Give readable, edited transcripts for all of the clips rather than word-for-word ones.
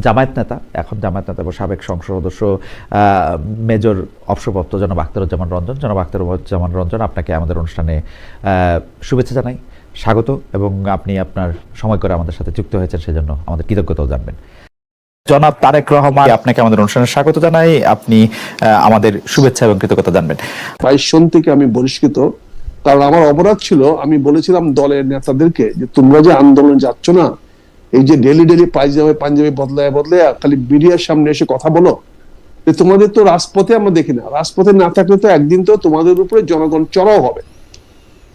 জামায়াত নেতা, এখন জামায়াত নেতা এবং সাবেক সংসদ সদস্য মেজর অবসরপ্রাপ্ত জনাব আখতারুজ্জামান রঞ্জন। জনাব আখতারুজ্জামান রঞ্জন, আপনাকে আমাদের অনুষ্ঠানে শুভেচ্ছা জানাই, স্বাগত, এবং আপনি আপনার সময় করে আমাদের সাথে যুক্ত হয়েছেন সেজন্য আমাদের কৃতজ্ঞতাও জানবেন। জনাব তারেক রহমান, আপনাকে আমাদের অনুষ্ঠানে স্বাগত জানাই, আপনি আমাদের শুভেচ্ছা এবং কৃতজ্ঞতা জানবেন। 22 সন থেকে আমি বহিষ্কৃত, কারণ আমার অপরাধ ছিল, আমি বলেছিলাম দলের নেতাদেরকে যে তোমরা যে আন্দোলন যাচ্ছ না, এই যে ডেলি পাঞ্জাবি বদলায় খালি মিডিয়ার সামনে এসে কথা বলো, তোমাদের তো রাজপথে আমরা দেখি না, রাজপথে না থাকলে তো একদিন তো তোমাদের উপরে জনগণ চড়াও হবে।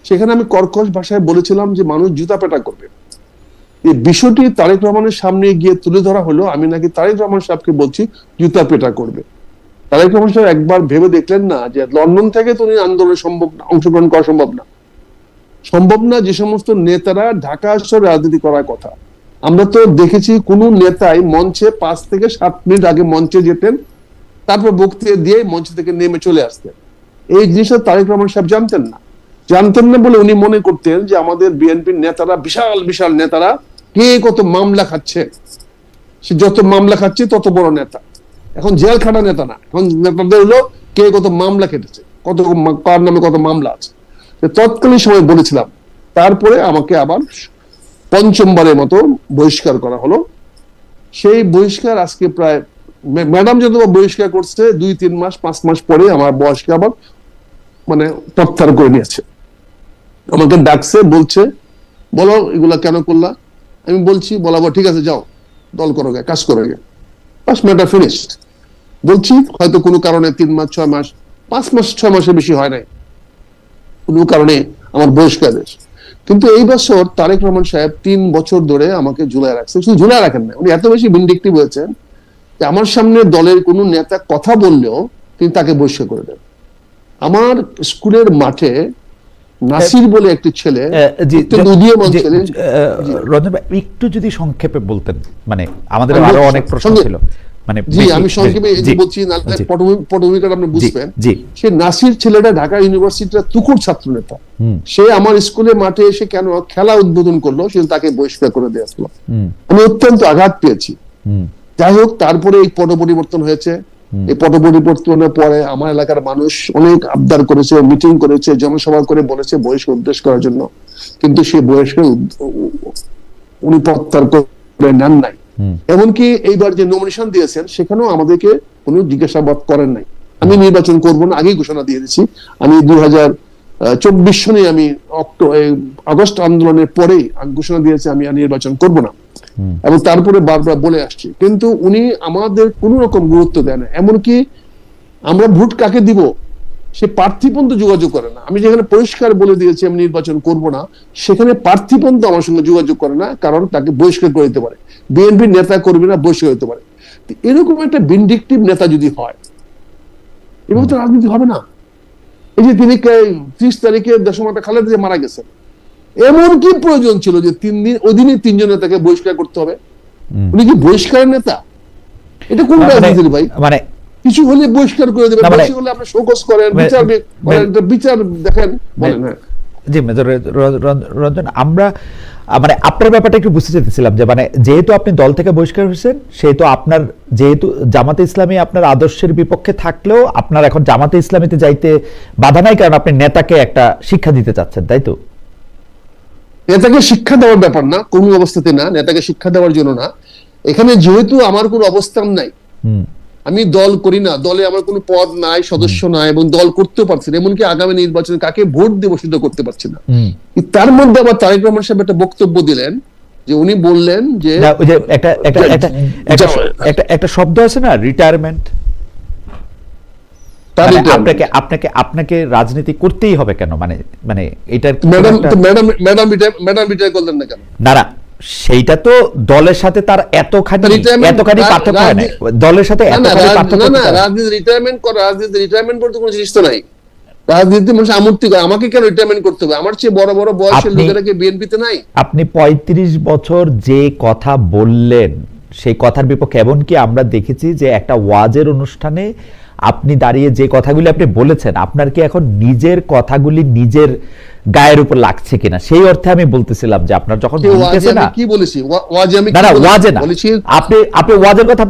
সেখানে আমি কর্কশ ভাষায় বলেছিলাম যে মানুষ জুতা পেটা করবে। এই বিষয়টি তারেক রহমানের সামনে গিয়ে তুলে ধরা হলো, আমি নাকি তারেক রহমান সাহেবকে বলছি জুতা পেটা করবে। তারেক রহমান সাহেব একবার ভেবে দেখলেন না যে লন্ডন থেকে তো আন্দোলনে অংশগ্রহণ করা সম্ভব না। যে সমস্ত নেতারা ঢাকা শহরে রাজনীতি করার কথা, আমরা তো দেখেছি কোন নেতাই মঞ্চে 5 থেকে 7 মিনিট আগে মঞ্চে যেতেন, তারপর বক্তৃতা দিয়ে মঞ্চ থেকে নেমে চলে আসতেন। এই জিনিসটা তারেক রহমান সাহেব জানতেন না বলে উনি মনে করতেন যে আমাদের বিএনপির নেতারা বিশাল নেতারা কে কত মামলা খাচ্ছে, সে যত মামলা খাচ্ছে তত বড় নেতা। এখন জেল খাটা নেতা না, এখন নেতাদের হলো কে কত মামলা কেটেছে, কার নামে কত মামলা আছে। তৎকালীন সময় বলেছিলাম, তারপরে আমাকে আবার 5মবারের মতো বহিষ্কার করা হলো। সেই বহিষ্কার আজকে প্রায়, ম্যাডাম যত বহিষ্কার করছে 2-3 মাস 5 মাস পরে আমার বয়সকে আবার প্রত্যাহার করে নিয়েছে। আমাকে ডাকছে, বলছে বলো এগুলা কেন করলা। আমি বলছি, বলাবো ঠিক আছে যাও দল করো গে, কাজ করো গে, বাস ম্যাটার ফিনিশড। বলছি হয়তো কোনো কারণে 3 মাস 6 মাস 5 মাস 6 মাসের বেশি হয় নাই, কোনো কারণে আমার বহিষ্কার হয়েছে। কিন্তু এই বছর তারেক রহমান সাহেব 3 বছর ধরে আমাকে ঝুলায় রাখছেন। শুধু ঝুলায় রাখেন না, উনি এত বেশি ভিন্ডিক্টিভ হয়েছেন যে আমার সামনে দলের কোনো নেতা কথা বললেও তিনি তাকে বহিষ্কার করে দেন। আমার স্কুলের মাঠে নাসির বলে একটি ছেলে, রঞ্জন ভাই একটু যদি সংক্ষেপে বলতেন, আমাদের আরো অনেক প্রশ্ন ছিল। আমি সংক্ষেপে বলছি, পটভূমিকাটা আপনি বুঝবেন। সে নাসির ছেলেটা ঢাকা ইউনিভার্সিটির তুখোড় ছাত্র নেতা। সে আমার স্কুলের মাঠে এসে কেন খেলা উদ্বোধন করলো, সে তাকে বহিষ্কার করে দেওয়া হলো। আমি অত্যন্ত আঘাত পেয়েছি। যাই হোক, তারপরে এই পট পরিবর্তন হয়েছে। এই পট পরিবর্তনের পরে আমার এলাকার মানুষ অনেক আবদার করেছে, মিটিং করেছে, জনসভা করে বলেছে বহিষ্কার উদ্দেশ্য করার জন্য, কিন্তু সেই বহিষ্কার উনি প্রত্যাহার করে নেন নাই। এমনকি এইবার যে নমিনেশন দিয়েছেন সেখানেও আমাদেরকে কোনো জিজ্ঞাসাবাদ করেন নাই। আমি নির্বাচন করব না আগেই ঘোষণা দিয়ে দিয়েছি। আমি 2024 সনে আমি আগস্ট আন্দোলনের পরেই ঘোষণা দিয়েছি আমি নির্বাচন করব না, এবং তারপরে বারবার বলে আসছি। কিন্তু উনি আমাদের কোন রকম গুরুত্ব দেয় না। এমনকি আমরা ভোট কাকে দিব সে প্রার্থী পর্যন্ত যোগাযোগ করে না। আমি যেখানে পরিষ্কার বলে দিয়েছি আমি নির্বাচন করব না, সেখানে প্রার্থী পর্যন্ত আমার সঙ্গে যোগাযোগ করে না, কারণ তাকে বহিষ্কার করে দিতে পারে, বিএনপির নেতা কর্মীরা বহিষ্কার হতে পারে। এরকম একটা ভিন্ডিক্টিভ নেতা যদি হয়, এবং তো রাজনীতি হবে না। এই যে তিনি 30 তারিখে দেশমাতা খালেদা জিয়া মারা গেছেন, এমন কি প্রয়োজন ছিল যে 3 দিন ওই দিনই 3 জন নেতাকে বহিষ্কার করতে হবে? উনি কি বহিষ্কারের নেতা? এটা কোন রাজনীতি ভাই? কিছু হলে বহিষ্কার করে দেবেন, বেশি হলে আপনি শোকজ করেন, বিচার দেখেন, বলেন। হ্যাঁ জি মেজর রঞ্জন, আমরা আপনার ব্যাপারটা একটু বুঝতে চাইতেছিলাম যে যেহেতু আপনি দল থেকে বহিষ্কার হয়েছেন, সেহেতু আপনার যেহেতু জামাতে ইসলামী আপনার আদর্শের বিপক্ষে থাকলেও আপনার এখন জামাতে ইসলামীতে যাইতে বাধা নাই, কারণ আপনি নেতাকে একটা শিক্ষা দিতে চাচ্ছেন, তাই তো? নেতাকে শিক্ষা দেওয়ার ব্যাপার না, কোনো অবস্থাতে না, নেতাকে শিক্ষা দেওয়ার জন্য না। এখানে যেহেতু আমার কোনো অবস্থান নাই, আমি দল করি না, দলে আমার কোনো পদ নাই, সদস্য নাই, এবং দল করতেও পারছি না, এমনকি আগামী নির্বাচনে কাকে ভোট দেব সেটা করতে পারছি না। তার মধ্যে আবার তারেক রহমান সাহেব একটা বক্তব্য দিলেন যে উনি বললেন যে একটা শব্দ আছে না, রিটায়ারমেন্ট। আপনাকে রাজনীতি করতেই হবে কেন? এটা ম্যাডাম রিটায়ার করলেন না কেন? না, সেইটা তো দলের সাথে তার এতখানি পার্থক্য হয় না। দলের সাথে রাজনীতি রিটায়ারমেন্ট করতে কোনো জিনিস তো নাই। রাজনীতি মানুষ আমূর্তি করে, আমাকে কেন রিটায়ারমেন্ট করতে হবে? আমার চেয়ে বড় বড় বয়সের লোকেরা কি বিএনপিতে নাই? আপনি 35 বছর যে কথা বললেন সেই কথার বিপক্ষে, এমনকি আমরা দেখেছি যে একটা ওয়াজের অনুষ্ঠানে আপনি দাঁড়িয়ে যে কথাগুলি আপনি বলেছেন, আপনার কি এখন নিজের কথাগুলি নিজের গায়ের উপর লাগছে কিনা, সেই অর্থে আমি বলতেছিলাম যে আপনার যখন বলতেছে না, কি বলেছি ওয়াজে আমি না না ওয়াজে না, বলেছি আপনি ওয়াজের কথা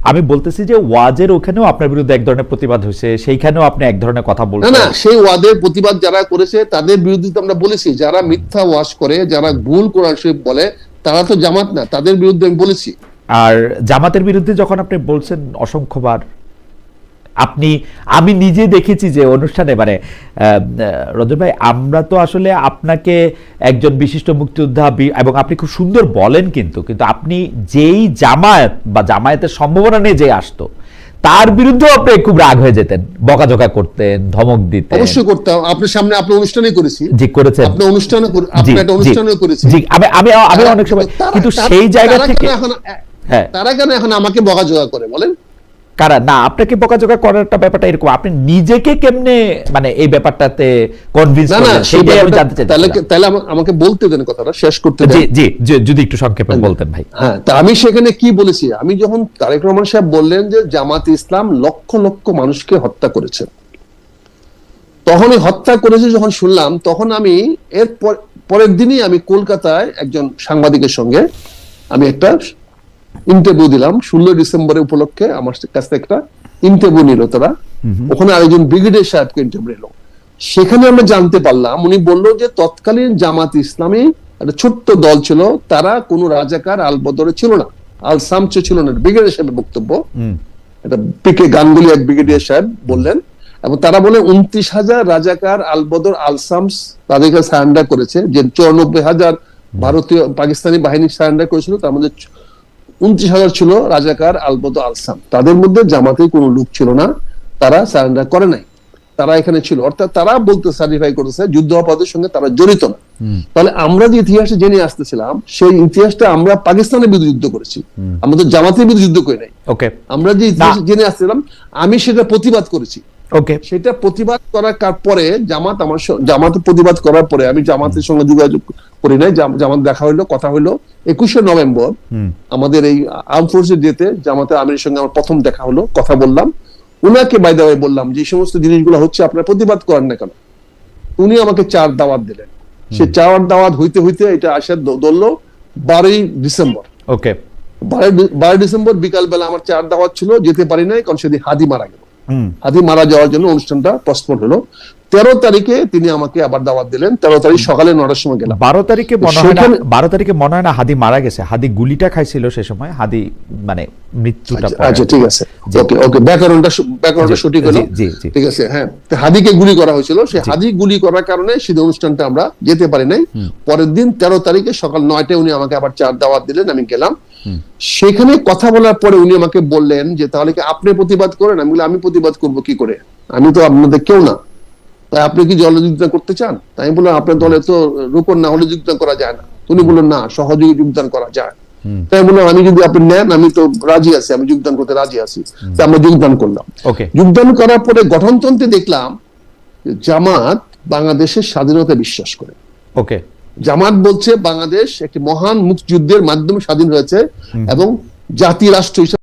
আমি বলতেছি যে ওয়াজের ওখানেও আপনার বিরুদ্ধে এক ধরনের প্রতিবাদ হয়েছে, সেইখানেও আপনি এক ধরনের কথা না বলছেন। না, সেই ওয়াদের প্রতিবাদ যারা করেছে তাদের বিরুদ্ধে তো আমরা বলেছি, যারা মিথ্যা ওয়াজ করে, যারা ভুল কোরআন শরীফ বলে, তারা তো জামাত না, তাদের বিরুদ্ধে আমি বলেছি। আর জামাতের বিরুদ্ধে যখন আপনি বলছেন অসংখ্যবার, আমি নিজে দেখেছি যে অনুষ্ঠানে, মানে রঞ্জন ভাই, আমরা তো আসলে আপনাকে একজন বিশিষ্ট মুক্তিযোদ্ধা এবং আপনি খুব সুন্দর বলেন, কিন্তু আপনি যেই জামায়াত বা জামায়াতের সম্ভাবনা নিয়ে যে আসতো, তার বিরুদ্ধেও আপনি খুব রাগ হয়ে যেতেন, বকাঝকা করতেন, ধমক দিতেন। অবশ্যই করতাম, আপনার সামনে আপনার অনুষ্ঠানে করেছি। জি করেছেন, আপনি অনুষ্ঠানে একটা অনুষ্ঠানে করেছি। জি আমি অনেক সময়, কিন্তু সেই জায়গা থেকে তারা কেন এখন আমাকে বকাঝকা করে বলেন? কারা না, আপনাকে বকাঝকা করারটা ব্যাপারটা এরকম, আপনি নিজেকে কেমনে মানে এই ব্যাপারটাতে কনভিন্স করলেন, সেটাই আমি জানতে চাই। তাহলে আমাকে বলতে দেন, কথাটা শেষ করতে দেন। জি যদি একটু সংক্ষেপে বলতেন ভাই। হ্যাঁ, তা আমি সেখানে কি বলেছি, আমি যখন তারেক রহমান সাহেব বললেন যে জামাত ইসলাম লক্ষ লক্ষ মানুষকে হত্যা করেছে, তখনই হত্যা করেছে যখন শুনলাম, তখন আমি এর পরের দিনই আমি কলকাতায় একজন সাংবাদিকের সঙ্গে আমি একটা ইন্টারভিউ দিলাম। 16 ডিসেম্বরের উপলক্ষে আমার কাছে একটা ইন্টারভিউ নিল তারা, ওখানে আরেকজন ব্রিগেডিয়ার সাহেবকে ইন্টারভিউ নিল। সেখানে আমরা জানতে পারলাম, উনি বললো যে তৎকালীন জামাত ইসলামী একটা ছোট্ট দল ছিল, তারা কোনো রাজাকার আলবদরে ছিল না, আলসামস ছিল না। ব্রিগেডিয়ার সাহেবের বক্তব্য, এটা পিকে গাঙ্গুলি এক ব্রিগেডিয়ার সাহেব বললেন। এবং তারা বলে 29,000 রাজাকার আলবদর আলসামস তাদেরকে সারেন্ডার করেছে, যে 94,000 ভারতীয় পাকিস্তানি বাহিনী সারেন্ডার করেছিল, তার মধ্যে 29,000 ছিল রাজাকার আলবদর আলসাম। তাদের মধ্যে জামাতের কোনো লোক ছিল না, তারা সারেন্ডার করে নাই, তারা এখানে ছিল। অর্থাৎ তারা বলতে সার্টিফাই করেছে যুদ্ধাপরাধের সঙ্গে তারা জড়িত না। তাহলে আমরা যে ইতিহাসে জেনে আসতেছিলাম, সেই ইতিহাসটা আমরা পাকিস্তানের বিরুদ্ধে যুদ্ধ করেছি, আমরা তো জামাতের বিরুদ্ধে যুদ্ধ করি নাই। আমরা যে ইতিহাস জেনে আসছিলাম, আমি সেটা প্রতিবাদ করেছি। সেটা প্রতিবাদ করার পরে জামাতের প্রতিবাদ করার পরে আমি জামাতের সঙ্গে যোগাযোগ করি নাই। জামাত দেখা হইলো, কথা হইলো 21শে নভেম্বর আমাদের এই আর্ম ফোর্সের ডেতে জামাতে আমিরের সঙ্গে আমার প্রথম দেখা হলো, কথা বললাম। উনাকে বাই দ্য ওয়ে বললাম যে সমস্ত জিনিসগুলো হচ্ছে, আপনারা প্রতিবাদ করেন না কেন? উনি আমাকে 4 দাওয়াত দিলেন। সে 4 দাওয়াত হইতে হইতে এটা আসার ধরলো 12ই ডিসেম্বর। 12 ডিসেম্বর বিকালবেলা আমার 4 দাওয়াত ছিল, যেতে পারি নাই, কারণ সেদিন হাদি মারা গেল। হাদি মারা যাওয়ার জন্য অনুষ্ঠানটা পোস্টপোন হলো। 13 তারিখে তিনি আমাকে আবার দাওয়াত দিলেন। 13 তারিখ সকালে 9টার সময় গেলাম। 12 তারিখে মনে হয় না হাদি মারা গেছে, হাদি গুলিটা খাইছিল সে সময়, হাদি মানে মৃত্যুটা। আচ্ছা ঠিক আছে, ওকে ব্যাকরণটা সঠিক হলো, ঠিক আছে। হ্যাঁ, হাদিকে গুলি করা হয়েছিল, সেই হাদি গুলি করার কারণে সেই অনুষ্ঠানটা আমরা যেতে পারি নাই। পরের দিন 13 তারিখে সকাল 9টায় উনি আমাকে আবার 4 দাওয়াত দিলেন, আমি গেলাম। সেখানে কথা বলার পরে উনি আমাকে বললেন যে তাহলে কি আপনি প্রতিবাদ করেন? আমি বললাম, আমি প্রতিবাদ করবো কি করে, আমি তো আপনাদের কেউ না, তাই আপনি কি দলে যোগদান করতে চান? তাই আমি বললাম, আপনার দলে তো রোকন না হলে যোগদান করা যায় না। উনি বললেন, না, সহযোগী যোগদান করা যায়। তাই বললাম, আমি যদি আপনি নেন, আমি তো রাজি আছি, আমি যোগদান করতে রাজি আছি। তাই আমরা যোগদান করলাম। যোগদান করার পরে গঠনতন্ত্রে দেখলাম জামাত বাংলাদেশের স্বাধীনতা বিশ্বাস করে। জামাত বলছে বাংলাদেশ একটি মহান মুক্তিযুদ্ধের মাধ্যমে স্বাধীন হয়েছে এবং জাতি রাষ্ট্র হিসেবে